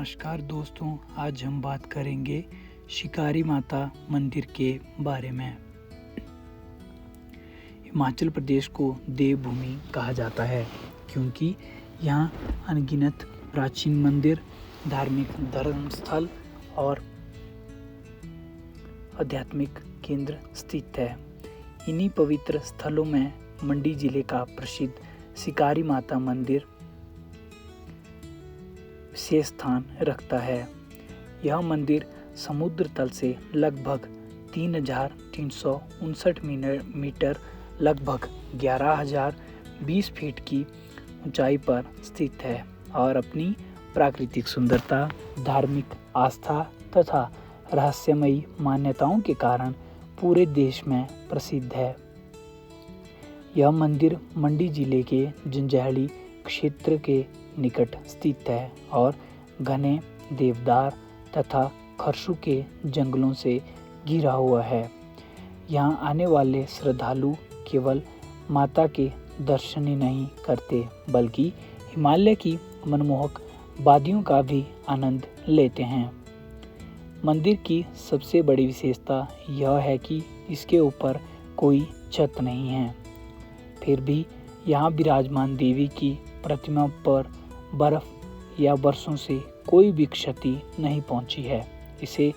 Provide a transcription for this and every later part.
नमस्कार दोस्तों, आज हम बात करेंगे शिकारी माता मंदिर के बारे में। हिमाचल प्रदेश को देवभूमि कहा जाता है क्योंकि यहाँ अनगिनत प्राचीन मंदिर, धार्मिक धर्मस्थल और आध्यात्मिक केंद्र स्थित है। इन्हीं पवित्र स्थलों में मंडी जिले का प्रसिद्ध शिकारी माता मंदिर विशेष स्थान रखता है। यह मंदिर समुद्र तल से लगभग 3,359 मीटर लगभग 11,020 फीट की ऊंचाई पर स्थित है और अपनी प्राकृतिक सुंदरता, धार्मिक आस्था तथा रहस्यमयी मान्यताओं के कारण पूरे देश में प्रसिद्ध है। यह मंदिर मंडी जिले के जंजैहली क्षेत्र के निकट स्थित है और घने देवदार तथा खरसू के जंगलों से घिरा हुआ है। यहाँ आने वाले श्रद्धालु केवल माता के दर्शन ही नहीं करते बल्कि हिमालय की मनमोहक वादियों का भी आनंद लेते हैं। मंदिर की सबसे बड़ी विशेषता यह है कि इसके ऊपर कोई छत नहीं है। फिर भी यहाँ विराजमान देवी की प्रतिमा पर बर्फ या वर्षों से कोई भी क्षति नहीं पहुंची है। इसे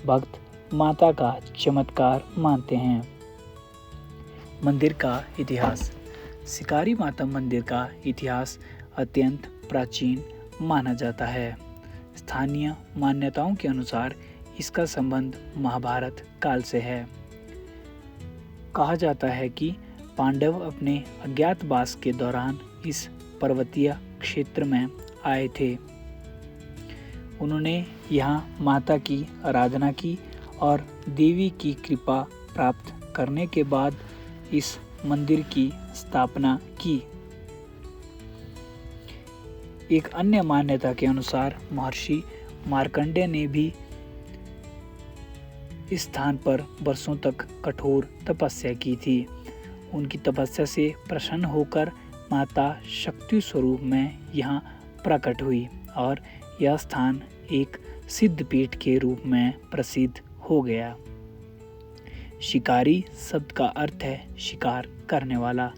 भक्त माता का चमत्कार मानते हैं। मंदिर का इतिहास। शिकारी माता मंदिर का इतिहास अत्यंत प्राचीन माना जाता है। स्थानीय मान्यताओं के अनुसार इसका संबंध महाभारत काल से है। कहा जाता है कि पांडव अपने अज्ञातवास के दौरान इस पर्वतीय क्षेत्र में आए थे। उन्होंने यहाँ माता की आराधना की और देवी की कृपा प्राप्त करने के बाद इस मंदिर की स्थापना की। एक अन्य मान्यता के अनुसार महर्षि मार्कंडेय ने भी इस स्थान पर वर्षों तक कठोर तपस्या की थी। उनकी तपस्या से प्रसन्न होकर माता शक्ति स्वरूप में यहाँ प्रकट हुई और यह स्थान एक सिद्ध पीठ के रूप में प्रसिद्ध हो गया। शिकारी शब्द का अर्थ है शिकार करने वाला।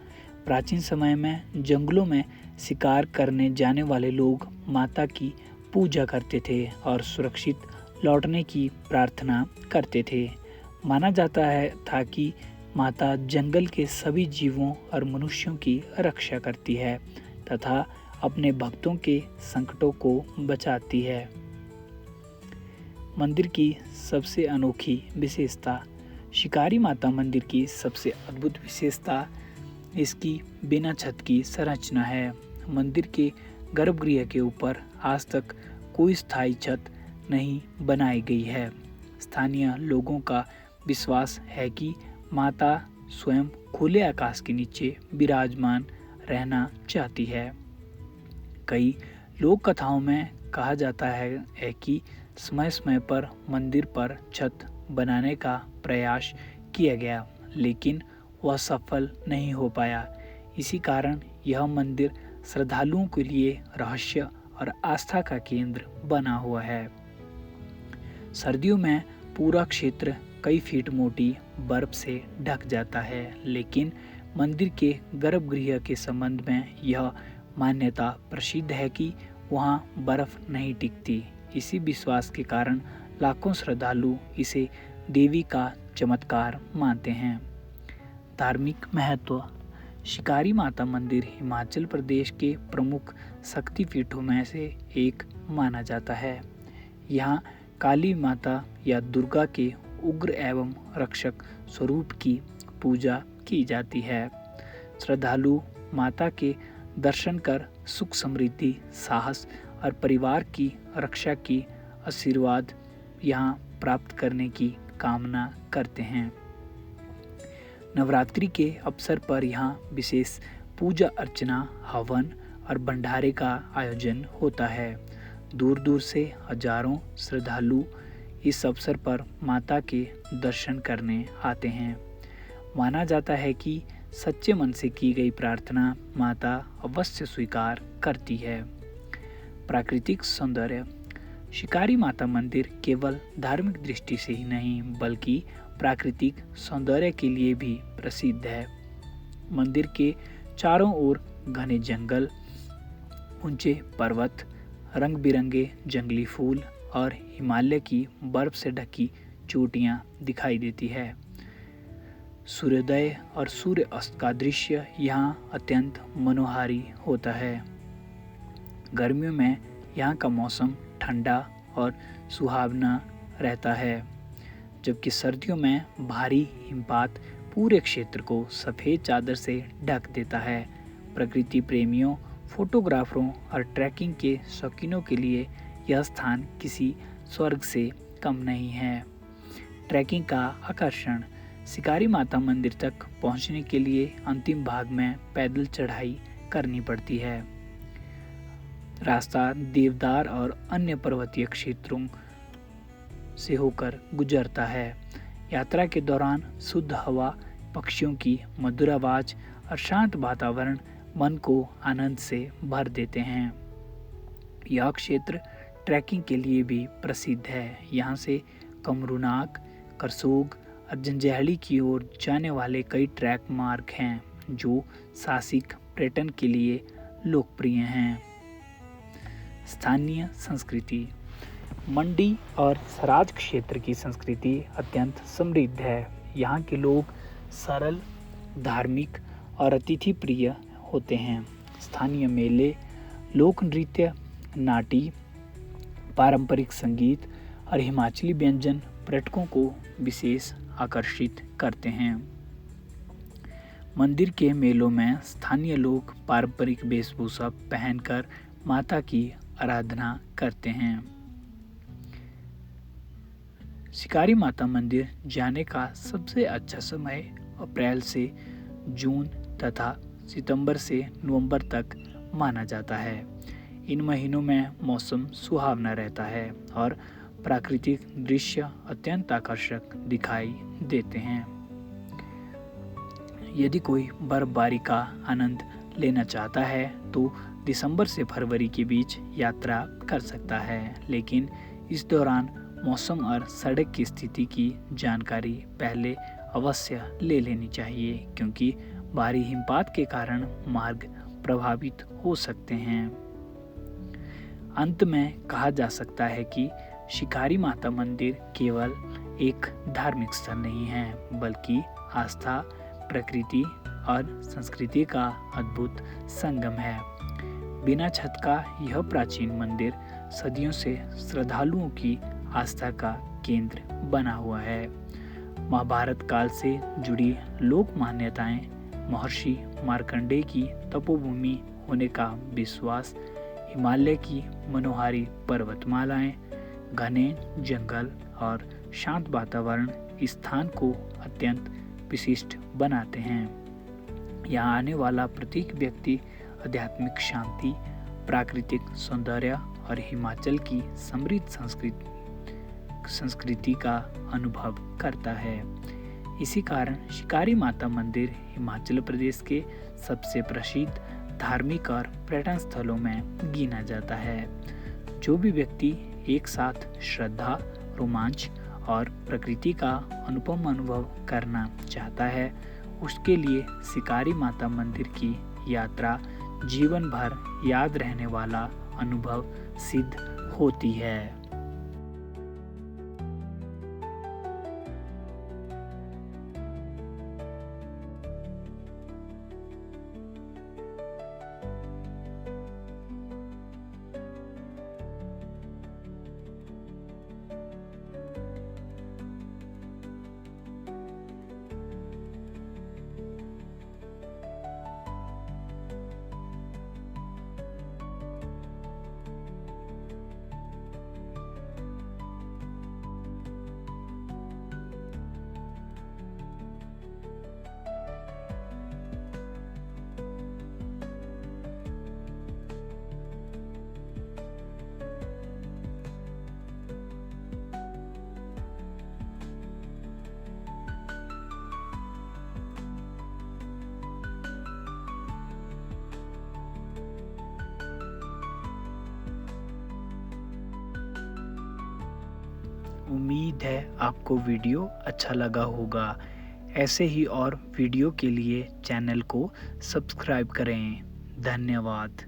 प्राचीन समय में जंगलों में शिकार करने जाने वाले लोग माता की पूजा करते थे और सुरक्षित लौटने की प्रार्थना करते थे। माना जाता था कि माता जंगल के सभी जीवों और मनुष्यों की रक्षा करती है तथा अपने भक्तों के संकटों को बचाती है। मंदिर की सबसे अनोखी विशेषता। शिकारी माता मंदिर की सबसे अद्भुत विशेषता इसकी बिना छत की संरचना है। मंदिर के गर्भगृह के ऊपर आज तक कोई स्थायी छत नहीं बनाई गई है। स्थानीय लोगों का विश्वास है कि माता स्वयं खुले आकाश के नीचे विराजमान रहना चाहती है। कई लोक कथाओं में कहा जाता है कि समय समय पर मंदिर पर छत बनाने का प्रयास किया गया लेकिन वह सफल नहीं हो पाया। इसी कारण यह मंदिर श्रद्धालुओं के लिए रहस्य और आस्था का केंद्र बना हुआ है। सर्दियों में पूरा क्षेत्र कई फीट मोटी बर्फ से ढक जाता है लेकिन मंदिर के गर्भगृह के संबंध में यह मान्यता प्रसिद्ध है कि वहाँ बर्फ नहीं टिकती। इसी विश्वास के कारण लाखों श्रद्धालु इसे देवी का चमत्कार मानते हैं। धार्मिक महत्व। शिकारी माता मंदिर हिमाचल प्रदेश के प्रमुख शक्तिपीठों में से एक माना जाता है। यहाँ काली माता या दुर्गा के उग्र एवं रक्षक स्वरूप की पूजा की जाती है। श्रद्धालु माता के दर्शन कर सुख, समृद्धि, साहस और परिवार की रक्षा की आशीर्वाद यहाँ प्राप्त करने की कामना करते हैं। नवरात्रि के अवसर पर यहाँ विशेष पूजा अर्चना, हवन और भंडारे का आयोजन होता है। दूर दूर से हजारों श्रद्धालु इस अवसर पर माता के दर्शन करने आते हैं। माना जाता है कि सच्चे मन से की गई प्रार्थना माता अवश्य स्वीकार करती है। प्राकृतिक सौंदर्य। शिकारी माता मंदिर केवल धार्मिक दृष्टि से ही नहीं बल्कि प्राकृतिक सौंदर्य के लिए भी प्रसिद्ध है। मंदिर के चारों ओर घने जंगल, ऊंचे पर्वत, रंग बिरंगे जंगली फूल और हिमालय की बर्फ से ढकी चोटियां दिखाई देती है। सूर्योदय और सूर्य अस्त का दृश्य यहाँ अत्यंत मनोहारी होता है। गर्मियों में यहाँ का मौसम ठंडा और सुहावना रहता है, जबकि सर्दियों में भारी हिमपात पूरे क्षेत्र को सफ़ेद चादर से ढक देता है। प्रकृति प्रेमियों, फोटोग्राफरों और ट्रैकिंग के शौकीनों के लिए यह स्थान किसी स्वर्ग से कम नहीं है। ट्रैकिंग का आकर्षण: शिकारी माता मंदिर तक पहुंचने के लिए अंतिम भाग में पैदल चढ़ाई करनी पड़ती है। रास्ता देवदार और अन्य पर्वतीय क्षेत्रों से होकर गुजरता है। यात्रा के दौरान शुद्ध हवा, पक्षियों की मधुर आवाज और शांत वातावरण मन को आनंद से भर देते हैं। यह क्षेत्र ट्रैकिंग के लिए भी प्रसिद्ध है। यहाँ से कमरूनाग, करसोग और जंजैहली की ओर जाने वाले कई ट्रैक मार्ग हैं जो साहसिक पर्यटन के लिए लोकप्रिय हैं। स्थानीय संस्कृति: मंडी और सराज क्षेत्र की संस्कृति अत्यंत समृद्ध है। यहाँ के लोग सरल, धार्मिक और अतिथि प्रिय होते हैं। स्थानीय मेले, लोक नृत्य, नाटी, पारंपरिक संगीत और हिमाचली व्यंजन पर्यटकों को विशेष आकर्षित करते हैं। मंदिर के मेलों में स्थानीय लोग पारंपरिक वेशभूषा पहनकर माता की आराधना करते हैं। शिकारी माता मंदिर जाने का सबसे अच्छा समय अप्रैल से जून तथा सितंबर से नवंबर तक माना जाता है। इन महीनों में मौसम सुहावना रहता है और प्राकृतिक दृश्य अत्यंत आकर्षक दिखाई देते हैं। यदि कोई बर्फबारी का आनंद लेना चाहता है तो दिसंबर से फरवरी के बीच यात्रा कर सकता है, लेकिन इस दौरान मौसम और सड़क की स्थिति की जानकारी पहले अवश्य ले लेनी चाहिए, क्योंकि भारी हिमपात के कारण मार्ग प्रभावित हो सकते हैं। अंत में कहा जा सकता है कि शिकारी माता मंदिर केवल एक धार्मिक स्थल नहीं है बल्कि आस्था, प्रकृति और संस्कृति का अद्भुत संगम है। बिना छत का यह प्राचीन मंदिर सदियों से श्रद्धालुओं की आस्था का केंद्र बना हुआ है। महाभारत काल से जुड़ी लोक मान्यताएं, महर्षि मार्कंडेय की तपोभूमि होने का विश्वास, हिमालय की मनोहारी पर्वतमालाएं, घने जंगल और शांत वातावरण इस स्थान को अत्यंत विशिष्ट बनाते हैं। यहाँ आने वाला प्रत्येक व्यक्ति आध्यात्मिक शांति, प्राकृतिक सौंदर्य और हिमाचल की समृद्ध संस्कृति का अनुभव करता है। इसी कारण शिकारी माता मंदिर हिमाचल प्रदेश के सबसे प्रसिद्ध धार्मिक और पर्यटन स्थलों में गिना जाता है। जो भी व्यक्ति एक साथ श्रद्धा, रोमांच और प्रकृति का अनुपम अनुभव करना चाहता है, उसके लिए शिकारी माता मंदिर की यात्रा जीवन भर याद रहने वाला अनुभव सिद्ध होती है। उम्मीद है आपको वीडियो अच्छा लगा होगा। ऐसे ही और वीडियो के लिए चैनल को सब्सक्राइब करें। धन्यवाद।